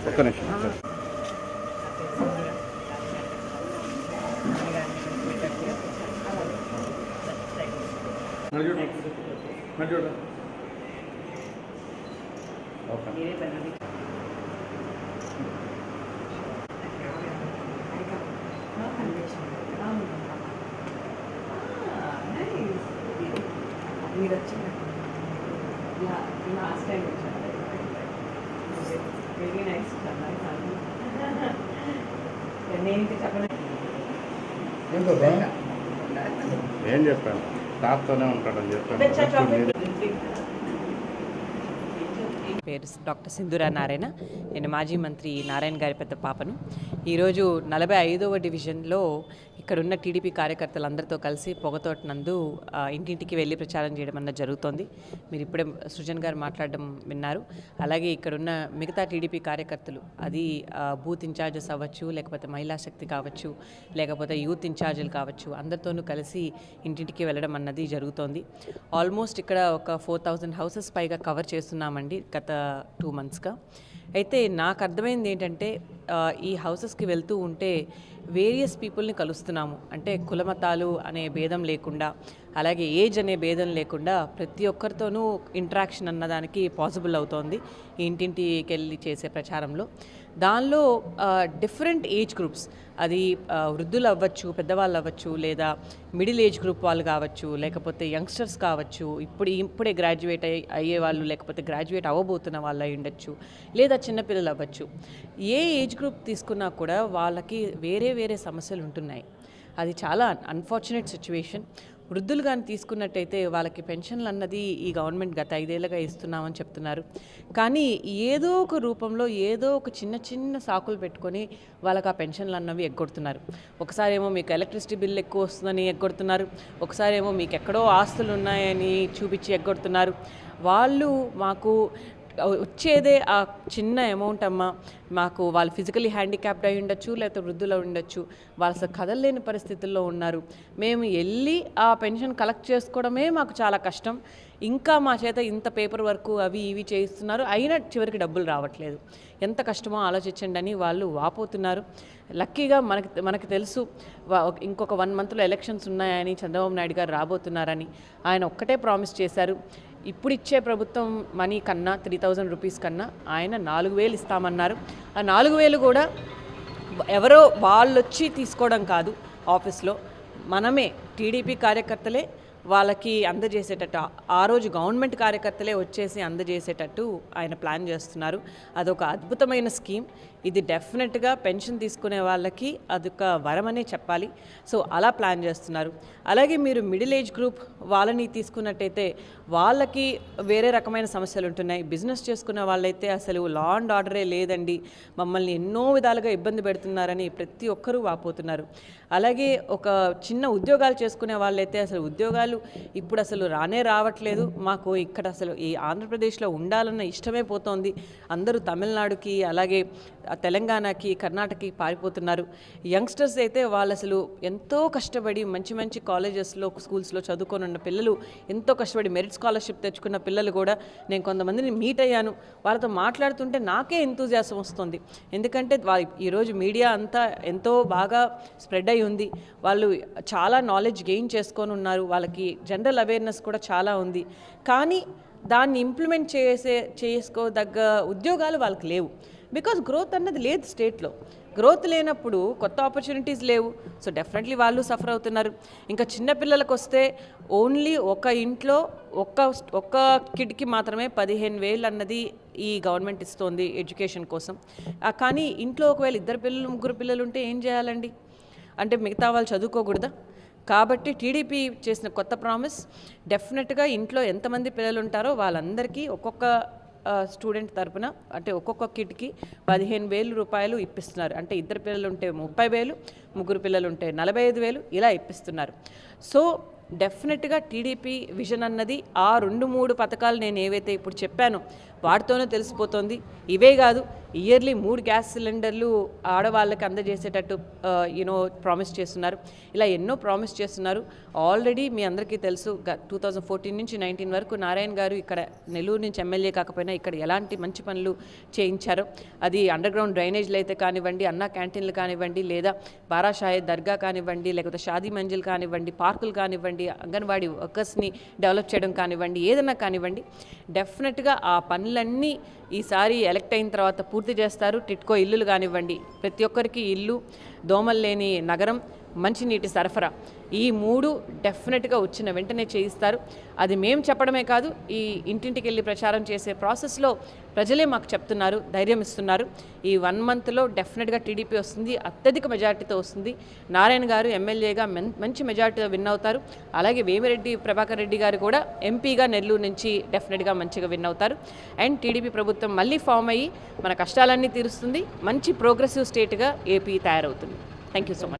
ఒక్క నిమిషం మీరు వచ్చిన లాస్ట్ టైం వచ్చారు వెరీ నైస్ నేను చెప్పను ఏం చెప్పాను స్టాఫ్తోనే ఉంటాడని చెప్పాను. పేరు డాక్టర్ సింధూరా నారాయణ. నేను మాజీ మంత్రి నారాయణ గారి పెద్ద పాపను. ఈరోజు 45వ డివిజన్లో ఇక్కడున్న టీడీపీ కార్యకర్తలందరితో కలిసి పొగతోట నందు ఇంటింటికి వెళ్ళి ప్రచారం చేయడం అన్నది జరుగుతోంది. మీరు ఇప్పుడే సృజన్ గారు మాట్లాడడం విన్నారు. అలాగే ఇక్కడున్న మిగతా టీడీపీ కార్యకర్తలు, అది బూత్ ఇన్ఛార్జెస్ అవ్వచ్చు, లేకపోతే మహిళా శక్తి కావచ్చు, లేకపోతే యూత్ ఇన్ఛార్జీలు కావచ్చు, అందరితోనూ కలిసి ఇంటింటికి వెళ్ళడం అన్నది జరుగుతోంది. ఆల్మోస్ట్ ఇక్కడ ఒక 4000 హౌసెస్ పైగా కవర్ చేస్తున్నామండి గత 2 monthsగా. అయితే నాకు అర్థమైంది ఏంటంటే, ఈ హౌసెస్కి వెళ్తూ ఉంటే వేరియస్ పీపుల్ని కలుస్తున్నాము. అంటే కులమతాలు అనే భేదం లేకుండా, అలాగే ఏజ్ అనే భేదం లేకుండా ప్రతి ఒక్కరితోనూ ఇంటరాక్షన్ అన్నదానికి పాసిబుల్ అవుతోంది ఇంటింటికి వెళ్ళి చేసే ప్రచారంలో. దానిలో డిఫరెంట్ ఏజ్ గ్రూప్స్, అది వృద్ధులు అవ్వచ్చు, పెద్దవాళ్ళు అవ్వచ్చు, లేదా మిడిల్ ఏజ్ గ్రూప్ వాళ్ళు కావచ్చు, లేకపోతే యంగ్స్టర్స్ కావచ్చు, ఇప్పుడే గ్రాడ్యుయేట్ అయ్యే వాళ్ళు, లేకపోతే గ్రాడ్యుయేట్ అవ్వబోతున్న వాళ్ళు అయి ఉండొచ్చు, లేదా చిన్నపిల్లలు అవ్వచ్చు. ఏ ఏజ్ గ్రూప్ తీసుకున్నా కూడా వాళ్ళకి వేరే వేరే సమస్యలు ఉంటున్నాయి. అది చాలా అన్ఫార్చునేట్ సిచ్యువేషన్. వృద్ధులు కానీ తీసుకున్నట్టయితే వాళ్ళకి పెన్షన్లు అన్నది ఈ గవర్నమెంట్ గత 5 ఏళ్ళుగా ఇస్తున్నామని చెప్తున్నారు. కానీ ఏదో ఒక రూపంలో ఏదో ఒక చిన్న చిన్న సాకులు పెట్టుకొని వాళ్ళకి ఆ పెన్షన్లు అన్నవి ఎగ్గొడుతున్నారు. ఒకసారి ఏమో మీకు ఎలక్ట్రిసిటీ బిల్ ఎక్కువ వస్తుందని ఎగ్గొడుతున్నారు, ఒకసారి ఏమో మీకు ఎక్కడో ఆస్తులు ఉన్నాయని చూపించి ఎగ్గొడుతున్నారు. వాళ్ళు మాకు వచ్చేదే ఆ చిన్న అమౌంట్ అమ్మా, మాకు వాళ్ళు ఫిజికలీ హ్యాండిక్యాప్డ్ అయి ఉండొచ్చు, లేకపోతే వృద్ధులు ఉండొచ్చు, వాళ్ళు అసలు కదలలేని పరిస్థితుల్లో ఉన్నారు. మేము వెళ్ళి ఆ పెన్షన్ కలెక్ట్ చేసుకోవడమే మాకు చాలా కష్టం. ఇంకా మా చేత ఇంత పేపర్ వర్క్ అవి ఇవి చేయిస్తున్నారు, అయినా చివరికి డబ్బులు రావట్లేదు. ఎంత కష్టమో ఆలోచించండి అని వాళ్ళు వాపోతున్నారు. లక్కీగా మనకి తెలుసు ఇంకొక 1 monthలో ఎలక్షన్స్ ఉన్నాయని, చంద్రబాబు నాయుడు గారు రాబోతున్నారని. ఆయన ఒక్కటే ప్రామిస్ చేశారు, ఇప్పుడు ఇచ్చే ప్రభుత్వం మనీ కన్నా 3000 రూపీస్ కన్నా ఆయన 4000 ఇస్తామన్నారు. ఆ 4000 కూడా ఎవరో వాళ్ళు వచ్చి తీసుకోవడం కాదు, ఆఫీస్లో మనమే టీడీపీ కార్యకర్తలే వాళ్ళకి అందజేసేటట్టు, ఆ రోజు గవర్నమెంట్ కార్యకర్తలే వచ్చేసి అందజేసేటట్టు ఆయన ప్లాన్ చేస్తున్నారు. అదొక అద్భుతమైన స్కీమ్. ఇది డెఫినెట్గా పెన్షన్ తీసుకునే వాళ్ళకి అదొక వరమనే చెప్పాలి. సో అలా ప్లాన్ చేస్తున్నారు. అలాగే మీరు మిడిల్ ఏజ్ గ్రూప్ వాళ్ళని తీసుకున్నట్టయితే వాళ్ళకి వేరే రకమైన సమస్యలు ఉంటున్నాయి. బిజినెస్ చేసుకున్న వాళ్ళైతే అసలు లా అండ్ ఆర్డరే లేదండి, మమ్మల్ని ఎన్నో విధాలుగా ఇబ్బంది పెడుతున్నారని ప్రతి ఒక్కరూ వాపోతున్నారు. అలాగే ఒక చిన్న ఉద్యోగాలు చేసుకునే వాళ్ళైతే అసలు ఉద్యోగాలు ఇప్పుడు అసలు రావట్లేదు, మాకు ఇక్కడ అసలు ఈ ఆంధ్రప్రదేశ్లో ఉండాలన్న ఇష్టమే పోతోంది, అందరూ తమిళనాడుకి, అలాగే తెలంగాణకి, కర్ణాటకకి పారిపోతున్నారు. యంగ్స్టర్స్ అయితే వాళ్ళు అసలు ఎంతో కష్టపడి మంచి మంచి కాలేజెస్లో, స్కూల్స్లో చదువుకొని ఉన్న పిల్లలు, ఎంతో కష్టపడి మెరిట్ స్కాలర్షిప్ తెచ్చుకున్న పిల్లలు కూడా నేను కొంతమందిని మీట్ అయ్యాను. వాళ్ళతో మాట్లాడుతుంటే నాకే ఎంతూజియాసం వస్తుంది. ఎందుకంటే ఈరోజు మీడియా అంతా ఎంతో బాగా స్ప్రెడ్ అయి ఉంది, వాళ్ళు చాలా నాలెడ్జ్ గెయిన్ చేసుకొని ఉన్నారు, వాళ్ళకి జనరల్ అవేర్నెస్ కూడా చాలా ఉంది. కానీ దాన్ని ఇంప్లిమెంట్ చేసుకోదగ్గ ఉద్యోగాలు వాళ్ళకి లేవు. బికాజ్ గ్రోత్ అన్నది లేదు స్టేట్లో. గ్రోత్ లేనప్పుడు కొత్త ఆపర్చునిటీస్ లేవు. సో డెఫినెట్లీ వాళ్ళు సఫర్ అవుతున్నారు. ఇంకా చిన్నపిల్లలకు వస్తే ఓన్లీ ఒక ఇంట్లో ఒక్క కిడ్కి మాత్రమే 15,000 అన్నది ఈ గవర్నమెంట్ ఇస్తోంది ఎడ్యుకేషన్ కోసం. కానీ ఇంట్లో ఒకవేళ 2 పిల్లలు 3 పిల్లలు ఉంటే ఏం చేయాలండి? అంటే మిగతా వాళ్ళు చదువుకోకూడదా? కాబట్టి టీడీపీ చేసిన కొత్త ప్రామిస్, డెఫినెట్గా ఇంట్లో ఎంతమంది పిల్లలు ఉంటారో వాళ్ళందరికీ ఒక్కొక్క స్టూడెంట్ తరపున, అంటే ఒక్కొక్క కిడ్కి 15,000 రూపాయలు ఇప్పిస్తున్నారు. అంటే 2 పిల్లలు ఉంటే 30,000, 3 పిల్లలు ఉంటే 45,000 ఇలా ఇప్పిస్తున్నారు. సో డెఫినెట్గా టీడీపీ విజన్ అన్నది ఆ 2-3 పథకాలు నేను ఏవైతే ఇప్పుడు చెప్పానో వాటితోనే తెలిసిపోతుంది. ఇవే కాదు, ఇయర్లీ 3 గ్యాస్ సిలిండర్లు ఆడవాళ్ళకి అందజేసేటట్టు ప్రామిస్ చేస్తున్నారు. ఇలా ఎన్నో ప్రామిస్ చేస్తున్నారు. ఆల్రెడీ మీ అందరికీ తెలుసు 2014 నుంచి 19 వరకు నారాయణ గారు ఇక్కడ నెల్లూరు నుంచి ఎమ్మెల్యే కాకపోయినా ఇక్కడ ఎలాంటి మంచి పనులు చేయించారో, అది అండర్ గ్రౌండ్ డ్రైనేజ్లు అయితే కానివ్వండి, అన్నా క్యాంటీన్లు కానివ్వండి, లేదా బారాషాహి దర్గా కానివ్వండి, లేకపోతే షాదీ మంజిల్ కానివ్వండి, పార్కులు కానివ్వండి, అంగన్వాడీ వర్కర్స్ని డెవలప్ చేయడం కానివ్వండి, ఏదన్నా కానివ్వండి, డెఫినెట్గా ఆ పనులన్నీ ఈసారి ఎలక్ట్ అయిన తర్వాత పూర్తి చేస్తారు. టిట్కో ఇల్లులు కానివ్వండి, ప్రతి ఒక్కరికి ఇల్లు, దోమలు లేని నగరం, మంచినీటి సరఫరా, ఈ 3 డెఫినెట్గా వచ్చిన వెంటనే చేయిస్తారు. అది మేము చెప్పడమే కాదు, ఈ ఇంటింటికి వెళ్ళి ప్రచారం చేసే ప్రాసెస్లో ప్రజలే మాకు చెప్తున్నారు, ధైర్యం ఇస్తున్నారు. ఈ 1 మంత్లో డెఫినెట్గా టీడీపీ వస్తుంది, అత్యధిక మెజార్టీతో వస్తుంది. నారాయణ గారు ఎమ్మెల్యేగా మంచి మెజార్టీతో విన్ అవుతారు. అలాగే వేమిరెడ్డి ప్రభాకర్ రెడ్డి గారు కూడా ఎంపీగా నెల్లూరు నుంచి డెఫినెట్గా మంచిగా విన్ అవుతారు. అండ్ టీడీపీ ప్రభుత్వం మళ్ళీ ఫామ్ అయ్యి మన కష్టాలన్నీ తీరుస్తుంది. మంచి ప్రోగ్రెసివ్ స్టేట్గా ఏపీ తయారవుతుంది. Thank you so much.